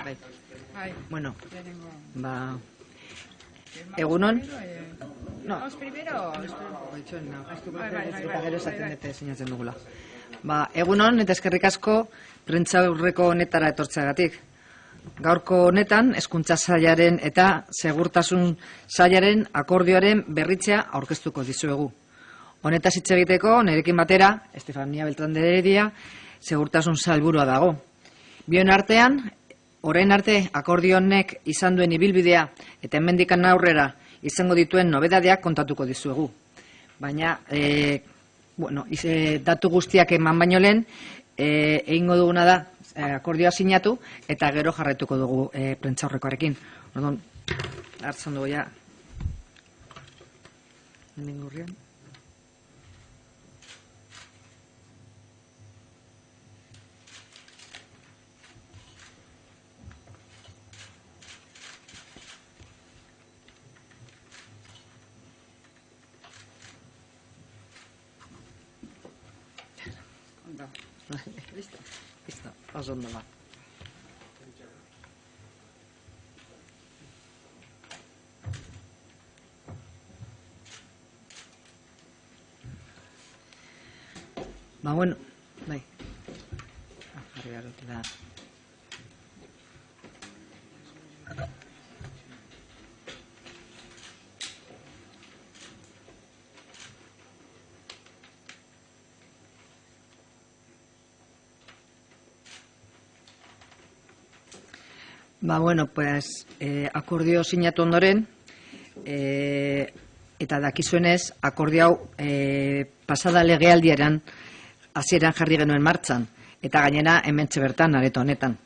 Bai. Bueno, egunon. No. Eta gero esaten dute sinatzen dugula. Egunon eta eskerrik asko prentsaurreko honetara etortzeagatik. Gaurko honetan Hezkuntza Sailaren eta Segurtasun Sailaren akordioaren berritzea aurkeztuko dizuegu. Honetaz hitz egiteko nirekin batera Estefania Beltrán de Heredia Segurtasun Sailburua dago. Bion artean, orain arte akordio honek izan duen ibilbidea eta hemendikan aurrera izango dituen nobedadeak kontatuko dizuegu. Baina, datu guztiak eman baino lehen, egingo duguna da akordioa sinatu eta gero jarraituko dugu prentsaurrekoarekin. Orduan, hartzen dugu ja. Ningurrian. Listo, oso ondo ba. Bueno, bai. Jarri behar dut da. Akordio sinatu ondoren, eta dakizuenez, akordio hau pasada legealdiaren hasieran jarri genuen martxan, eta gainera hementxe bertan, areto honetan.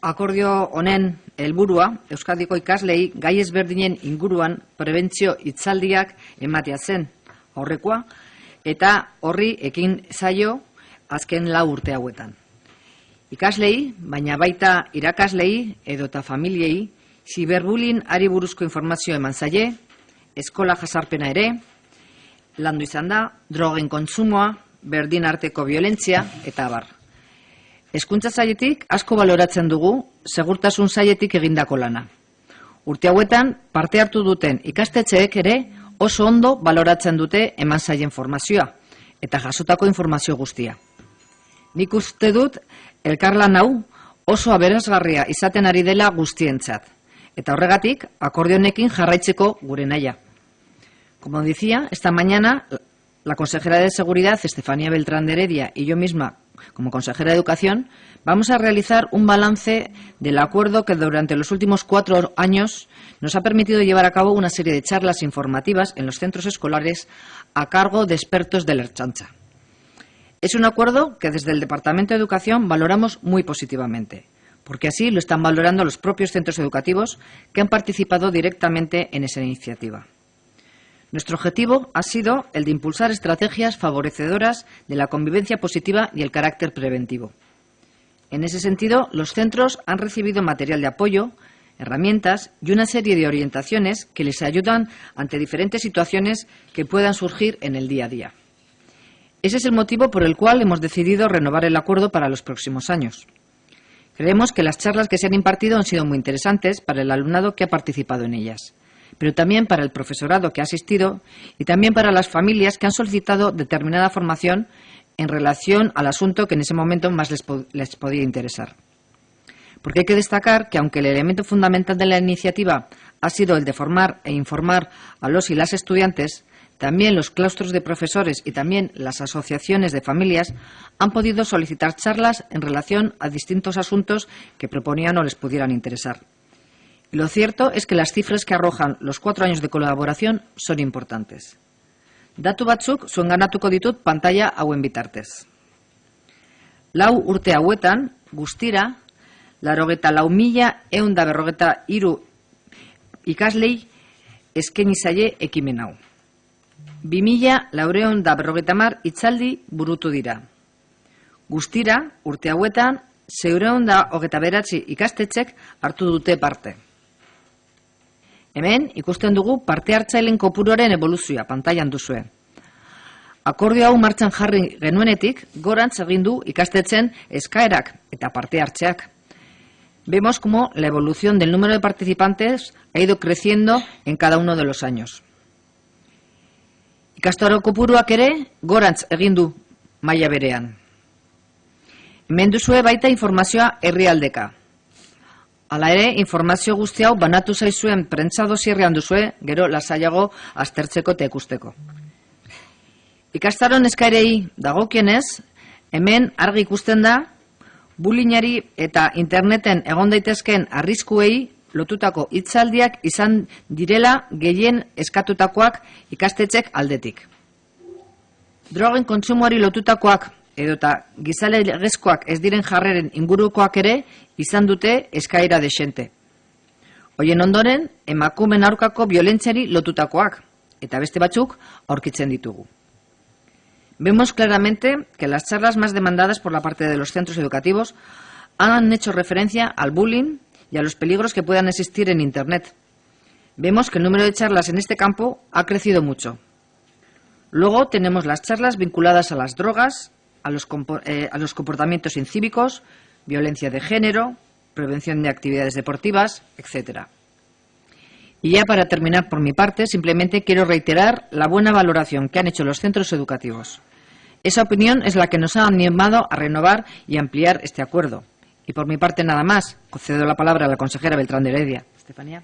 Akordio honen helburua Euskadiko ikaslei gai ezberdinen inguruan prebentzio hitzaldiak ematea zen aurrekoa, eta horri ekin zaio azken 4 urte hauetan. Ikaslei, baina baita irakaslei edota familiei, ziberbullying ari buruzko informazio eman zaie, eskola jazarpena ere, landu izan da, drogen kontsumoa, berdin arteko violentzia, eta abar. Hezkuntza Sailetik asko baloratzen dugu, Segurtasun Sailetik egindako lana. Urte hauetan, parte hartu duten ikastetxeek ere oso ondo baloratzen dute eman zaien formazioa, eta jasotako informazio guztia. Nik uste dut, elkarlan hau oso aberasgarria izaten ari dela guztientzat, eta horregatik akordio honekin jarraitzeko gure nahia. Como decía, esta mañana la consejera de Seguridad, Estefania Beltrán de Heredia, y yo misma, como consejera de Educación, vamos a realizar un balance del acuerdo que durante los últimos 4 años nos ha permitido llevar a cabo una serie de charlas informativas en los centros escolares a cargo de expertos de la Ertzaintza. Es un acuerdo que desde el Departamento de Educación valoramos muy positivamente, porque así lo están valorando los propios centros educativos que han participado directamente en esa iniciativa. Nuestro objetivo ha sido el de impulsar estrategias favorecedoras de la convivencia positiva y el carácter preventivo. En ese sentido, los centros han recibido material de apoyo, herramientas y una serie de orientaciones que les ayudan ante diferentes situaciones que puedan surgir en el día a día. Ese es el motivo por el cual hemos decidido renovar el acuerdo para los próximos años. Creemos que las charlas que se han impartido han sido muy interesantes para el alumnado que ha participado en ellas, pero también para el profesorado que ha asistido y también para las familias que han solicitado determinada formación en relación al asunto que en ese momento más les podía interesar. Porque hay que destacar que aunque el elemento fundamental de la iniciativa ha sido el de formar e informar a los y las estudiantes, también los claustros de profesores y también las asociaciones de familias han podido solicitar charlas en relación a distintos asuntos que proponían o les pudieran interesar. Y lo cierto es que las cifras que arrojan los 4 años de colaboración son importantes. Datu batzuk zuenganatuko ditut pantalla hauen bitartez. 4 urte hauetan, guztira, 84.143 ikaslei eskaini zaie ekimen hau. 2.450 hitzaldi burutu dira. Guztira, urte hauetan, 429 ikastetxek hartu dute parte. Hemen, ikusten dugu parte hartzaileen kopuruaren evoluzioa, pantailan duzue. Akordio hau martxan jarri genuenetik, gorantz egin du ikastetxen eskaerak eta parte hartzeak. Vemos cómo la evolución del número de participantes ha ido creciendo en cada uno de los años. Ikastaro kopuruak ere gorantz egin du maila berean. Hemen duzue baita informazioa herrialdeka. Hala ere, informazio guzti hau banatu zaizuen prentsa dosierrean duzue, gero lasaiago aztertzeko eta ikusteko. Ikastaron eskaerei dagokienez, hemen argi ikusten da bullyingari eta interneten egon daitezkeen arriskuei lotutako hitzaldiak izan direla gehien eskatutakoak ikastetxek aldetik. Drogen kontsumoari lotutakoak edota gizalegezkoak ez diren jarreren ingurukoak ere izan dute eskaera desente. Horien ondoren, emakumeen aurkako biolentziari lotutakoak, eta beste batzuk aurkitzen ditugu. Vemos claramente que las charlas más demandadas por la parte de los centros educativos han hecho referencia al bullying y a los peligros que puedan existir en Internet. Vemos que el número de charlas en este campo ha crecido mucho. Luego tenemos las charlas vinculadas a las drogas, a los comportamientos incívicos, violencia de género, prevención de actividades deportivas, etc. Y ya para terminar por mi parte, simplemente quiero reiterar la buena valoración que han hecho los centros educativos. Esa opinión es la que nos ha animado a renovar y ampliar este acuerdo. Y por mi parte nada más. Concedo la palabra a la consejera Beltrán de Heredia. Estefanía.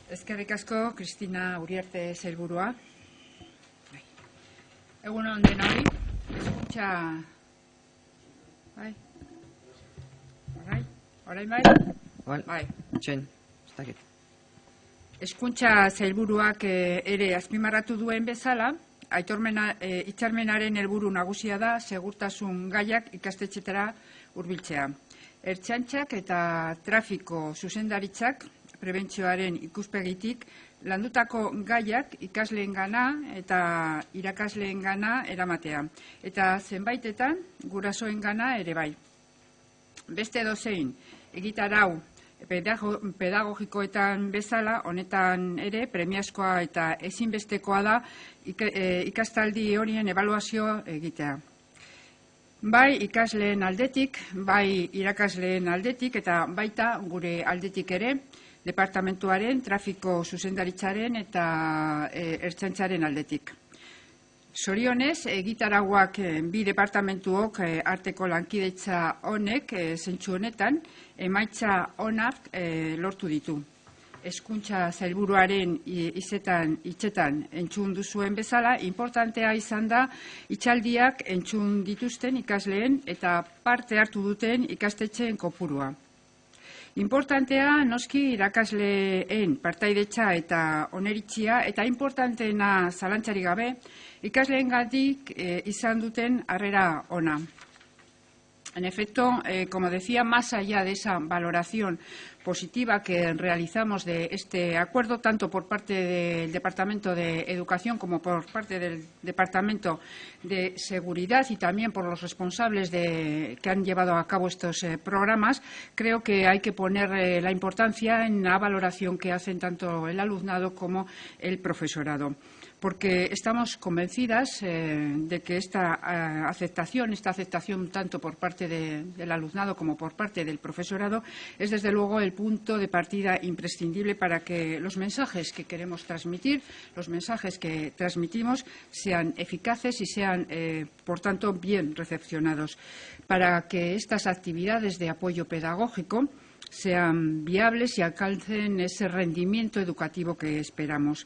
Eskerrik asko, Cristina Uriarte sailburua. Egun on denoi, eskuntza... Orain bai? Txen, ez dakit. Hezkuntza sailburuak ere azpimarratu duen bezala, hitzarmenaren helburu nagusia da segurtasun gaiak ikastetxetara hurbiltzea. Ertzaintzak eta trafiko zuzendaritzak prebentzioaren ikuspegitik landutako gaiak ikasleengana eta irakasleengana eramatea. Eta zenbaitetan gurasoengana ere bai. Beste edozein egitarau pedagogikoetan bezala, honetan ere premiazkoa eta ezinbestekoa da ikastaldi horien ebaluazio egitea. Bai ikasleen aldetik, bai irakasleen aldetik eta baita gure aldetik ere, departamentuaren, trafiko zuzendaritzaren eta ertzaintzaren aldetik. Zorionez, egitarauak bi departamentuok arteko lankidetza honek, zentsu honetan, emaitza onak lortu ditu. Hezkuntza sailburuaren hitzetan entzun duzuen bezala, importantea izan da hitzaldiak entzun dituzten ikasleen eta parte hartu duten ikastetxeen kopurua. Importantea noski irakasleen partaidetza eta oneritzia eta importanteena zalantzarik gabe ikasleengatik izan duten harrera ona. En efecto, como decía, más allá de esa valoración positiva que realizamos de este acuerdo, tanto por parte del Departamento de Educación como por parte del Departamento de Seguridad y también por los responsables que han llevado a cabo estos programas, creo que hay que poner la importancia en la valoración que hacen tanto el alumnado como el profesorado. Porque estamos convencidas de que esta aceptación tanto por parte del alumnado como por parte del profesorado es desde luego el punto de partida imprescindible para que los mensajes que queremos transmitir, los mensajes que transmitimos sean eficaces y sean, por tanto, bien recepcionados. Para que estas actividades de apoyo pedagógico sean viables y alcancen ese rendimiento educativo que esperamos.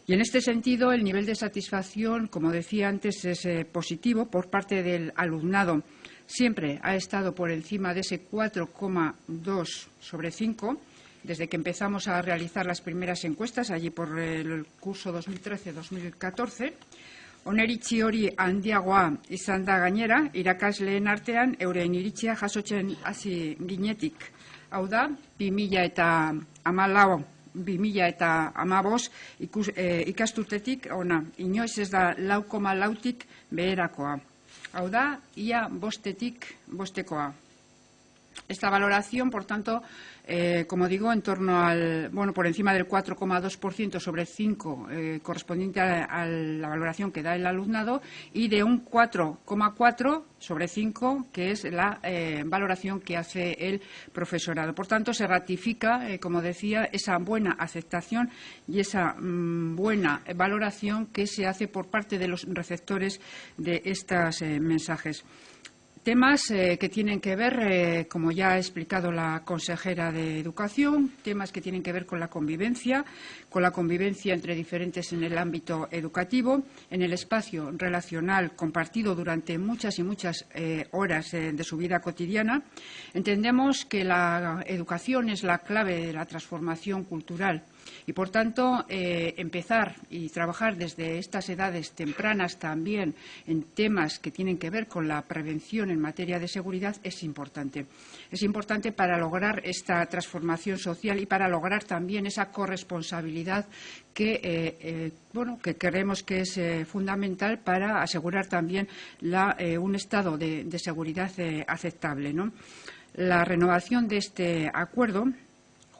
Y en este sentido, el nivel de satisfacción, como decía antes, es positivo por parte del alumnado. Siempre ha estado por encima de ese 4,2 sobre 5, desde que empezamos a realizar las primeras encuestas, allí por el curso 2013-2014. Oneritzi hori handiagoa izan da gainera, irakasleen artean euren iritzia jasotzen hasi ginetik. Hau da, 2015 ikasturtetik ona, inoiz ez da 4,4tik beherakoa. Hau da, ia 5-tik 5-tekoa. Esta valoración, por tanto, como digo, en torno al, por encima del 4,2% sobre 5, correspondiente a la valoración que da el alumnado, y de un 4,4 sobre 5, que es la valoración que hace el profesorado. Por tanto, se ratifica, como decía, esa buena aceptación y esa buena valoración que se hace por parte de los receptores de estos mensajes. Temas que tienen que ver, como ya ha explicado la consejera de Educación, temas que tienen que ver con la convivencia entre diferentes en el ámbito educativo, en el espacio relacional compartido durante muchas y muchas horas de su vida cotidiana. Entendemos que la educación es la clave de la transformación cultural. Y, por tanto, empezar y trabajar desde estas edades tempranas también en temas que tienen que ver con la prevención en materia de seguridad es importante. Es importante para lograr esta transformación social y para lograr también esa corresponsabilidad que creemos que es fundamental para asegurar también un estado de seguridad aceptable, ¿no? La renovación de este acuerdo,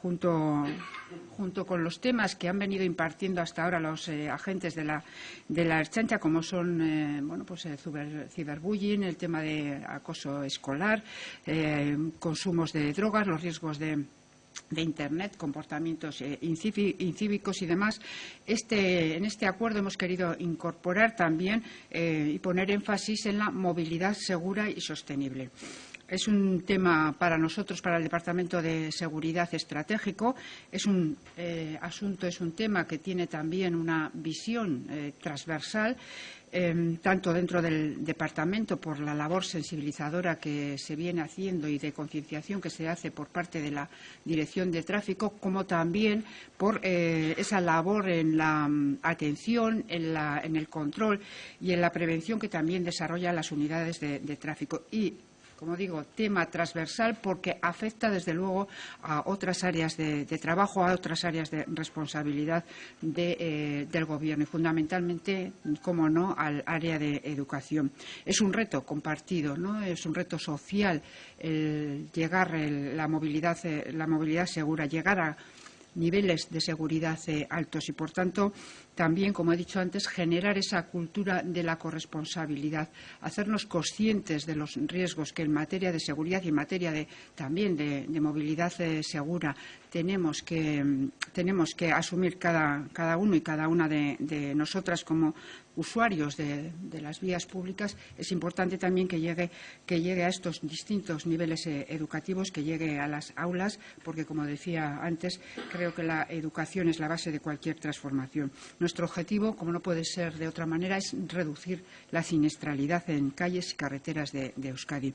junto con los temas que han venido impartiendo hasta ahora los agentes de la Ertzaintza, como son ciberbullying, el tema de acoso escolar, consumos de drogas, los riesgos de Internet, comportamientos incívicos y demás. En este acuerdo hemos querido incorporar también y poner énfasis en la movilidad segura y sostenible. Es un tema para nosotros, para el Departamento de Seguridad, estratégico. Es un tema que tiene también una visión transversal, tanto dentro del departamento por la labor sensibilizadora que se viene haciendo y de concienciación que se hace por parte de la Dirección de Tráfico, como también por esa labor en la atención, en el control y en la prevención que también desarrollan las unidades de tráfico. Y, como digo, tema transversal porque afecta desde luego a otras áreas de trabajo, a otras áreas de responsabilidad del Gobierno y fundamentalmente, como no, al área de educación. Es un reto compartido, ¿no? Es un reto social la movilidad segura, llegar a niveles de seguridad altos y, por tanto, también, como he dicho antes, generar esa cultura de la corresponsabilidad, hacernos conscientes de los riesgos que en materia de seguridad y en materia también de movilidad segura tenemos que asumir cada uno y cada una de nosotras como usuarios de las vías públicas. Es importante también que llegue a estos distintos niveles educativos, que llegue a las aulas, porque, como decía antes, creo que la educación es la base de cualquier transformación. Nuestro objetivo, como no puede ser de otra manera, es reducir la siniestralidad en calles y carreteras de Euskadi.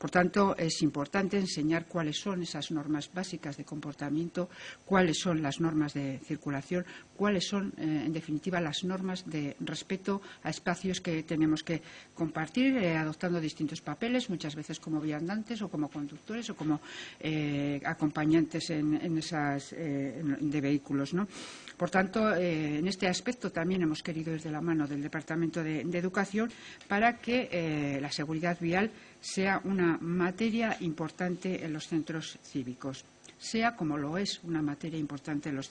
Por tanto, es importante enseñar cuáles son esas normas básicas de comportamiento, cuáles son las normas de circulación, cuáles son, en definitiva, las normas de respeto a espacios que tenemos que compartir, adoptando distintos papeles, muchas veces como viandantes o como conductores o como acompañantes de vehículos, ¿no? Por tanto, en este aspecto también hemos querido ir de la mano del Departamento de Educación para que la seguridad vial sea una materia importante en los centros cívicos, sea como lo es una materia importante en los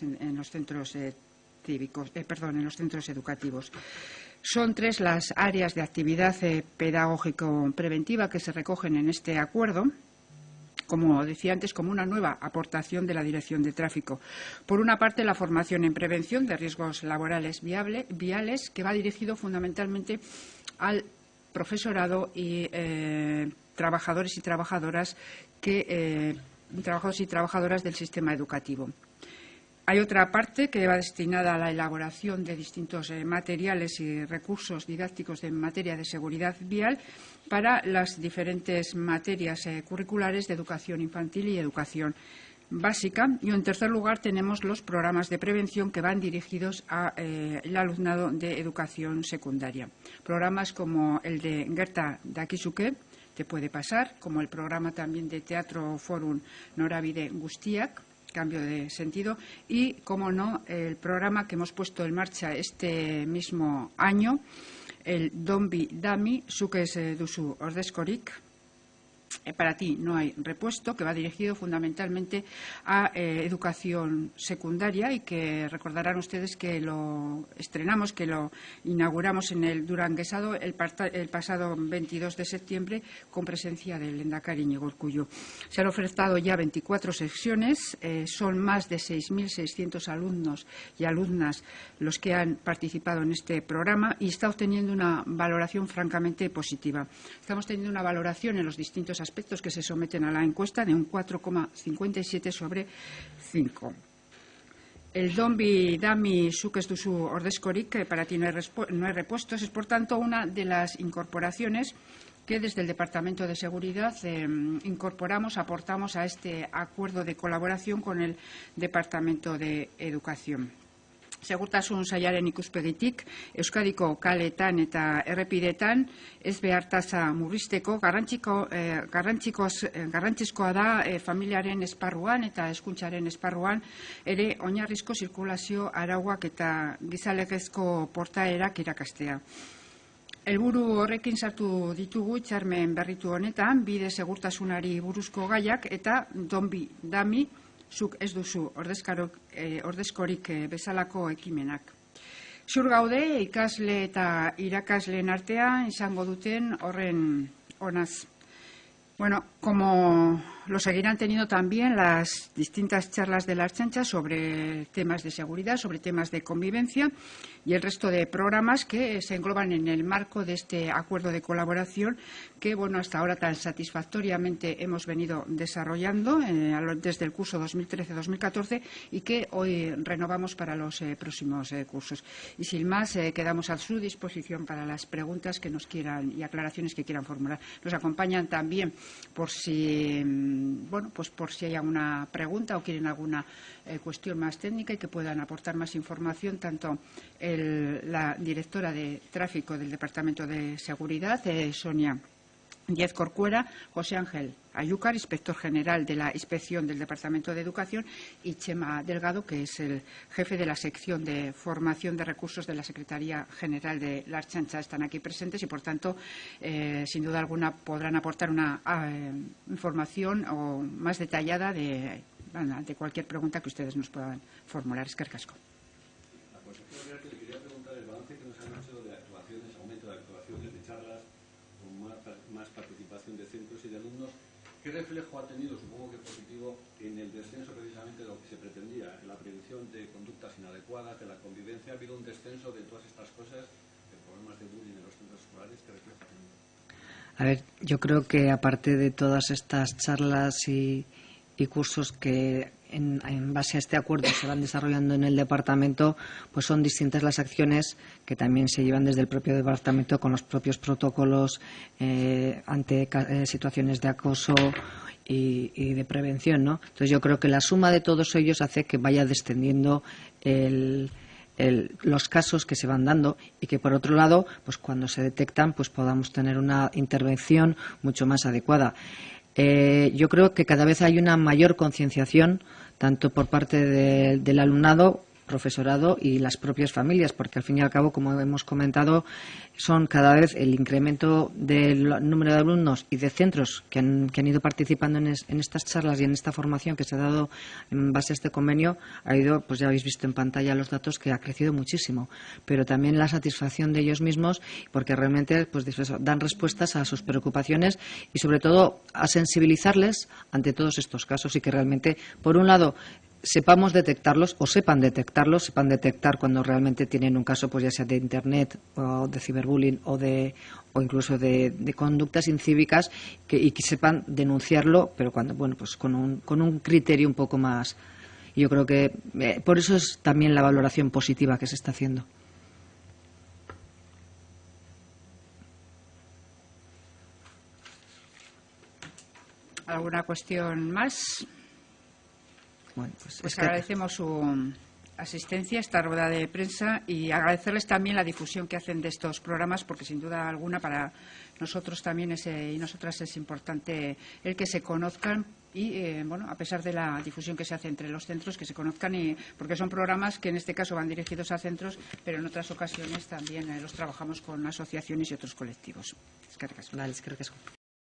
centros en los centros educativos. Son 3 las áreas de actividad pedagógico-preventiva que se recogen en este acuerdo, como decía antes, como una nueva aportación de la Dirección de Tráfico. Por una parte, la formación en prevención de riesgos laborales viales, que va dirigido fundamentalmente al profesorado y trabajadores y trabajadoras del sistema educativo. Hay otra parte que va destinada a la elaboración de distintos materiales y recursos didácticos en materia de seguridad vial para las diferentes materias curriculares de educación infantil y educación básica. Y, en tercer lugar, tenemos los programas de prevención que van dirigidos al alumnado de educación secundaria. Programas como el de Gerta Dakizuke, Te puede pasar, como el programa también de Teatro Forum Norabide Guztiak, cambio de sentido, y, como no, el programa que hemos puesto en marcha este mismo año, el Donbi Dami, Zuk ez duzu ordezkorik, Para ti no hay repuesto, que va dirigido fundamentalmente a educación secundaria y que recordarán ustedes que lo estrenamos, que lo inauguramos en el Duranguesado el pasado 22 de septiembre con presencia del lehendakari Iñigo Urkullu. Se han ofertado ya 24 sesiones, son más de 6.600 alumnos y alumnas los que han participado en este programa y está obteniendo una valoración francamente positiva. Estamos teniendo una valoración en los distintos aspectos que se someten a la encuesta de un 4,57 sobre 5. El donbi dami zuk ez duzu ordezkorik, que para ti no hay repuestos, es por tanto una de las incorporaciones que desde el Departamento de Seguridad aportamos a este acuerdo de colaboración con el Departamento de Educación. Segurtasun sailaren ikuspegitik, Euskadiko kaleetan eta errepideetan ez behar tasa murrizteko garrantzizkoa da familiaren esparruan eta hezkuntzaren esparruan ere oinarrizko zirkulazio arauak eta gizalegezko portaerak irakastea. Helburu horrekin sartu ditugu hitzarmen berritu honetan bide segurtasunari buruzko gaiak eta donbi dami zuk ez duzu ordezkorik bezalako ekimenak. Ziur gaude ikasle eta irakasleen artean izango duten horren onaz. Bueno, como lo seguirán teniendo también las distintas charlas de la Ertzaintza sobre temas de seguridad, sobre temas de convivencia y el resto de programas que se engloban en el marco de este acuerdo de colaboración que, bueno, hasta ahora tan satisfactoriamente hemos venido desarrollando desde el curso 2013-2014 y que hoy renovamos para los próximos cursos. Y sin más, quedamos a su disposición para las preguntas que nos quieran y aclaraciones que quieran formular. Nos acompañan también por si hay alguna pregunta o quieren alguna cuestión más técnica y que puedan aportar más información tanto la directora de tráfico del Departamento de Seguridad, Sonia Díez Corcuera, José Ángel Ayúcar, inspector general de la Inspección del Departamento de Educación, y Chema Delgado, que es el jefe de la sección de formación de recursos de la Secretaría General de la Ertzaintza. Están aquí presentes y, por tanto, sin duda alguna podrán aportar una información más detallada de cualquier pregunta que ustedes nos puedan formular. Eskerrik asko. La consejera le quería preguntar el balance que nos han hecho de actuaciones, aumento de actuaciones, de charlas, con más participación de centros y de alumnos. ¿Qué reflejo ha tenido, supongo que positivo, en el descenso precisamente de lo que se pretendía, en la prevención de conductas inadecuadas, de la convivencia? ¿Ha habido un descenso de todas estas cosas, de problemas de bullying en los centros escolares? ¿Qué reflejo ha tenido? A ver, yo creo que aparte de todas estas charlas y cursos que en base a este acuerdo se van desarrollando en el departamento, pues son distintas las acciones que también se llevan desde el propio departamento con los propios protocolos ante situaciones de acoso y de prevención, ¿no? Entonces yo creo que la suma de todos ellos hace que vaya descendiendo los casos que se van dando y que, por otro lado, pues cuando se detectan, pues podamos tener una intervención mucho más adecuada. Yo creo que cada vez hay una mayor concienciación tanto por parte del alumnado, profesorado y las propias familias, porque al fin y al cabo, como hemos comentado, son cada vez el incremento del número de alumnos y de centros que han ido participando en estas charlas y en esta formación que se ha dado en base a este convenio. Ha ido, pues ya habéis visto en pantalla los datos, que ha crecido muchísimo, pero también la satisfacción de ellos mismos, porque realmente pues dan respuestas a sus preocupaciones y sobre todo a sensibilizarles ante todos estos casos y que realmente, por un lado, sepamos detectarlos o sepan detectar cuando realmente tienen un caso, pues ya sea de Internet o de ciberbullying o incluso de conductas incívicas y que sepan denunciarlo, pero cuando, bueno, pues con un criterio un poco más. Yo creo que por eso es también la valoración positiva que se está haciendo. ¿Alguna cuestión más? Bueno, pues agradecemos su asistencia a esta rueda de prensa y agradecerles también la difusión que hacen de estos programas, porque sin duda alguna para nosotros también y nosotras es importante el que se conozcan y, a pesar de la difusión que se hace entre los centros, que se conozcan, porque son programas que en este caso van dirigidos a centros, pero en otras ocasiones también los trabajamos con asociaciones y otros colectivos. Eskerrik asko. Vale, eskerrik asko.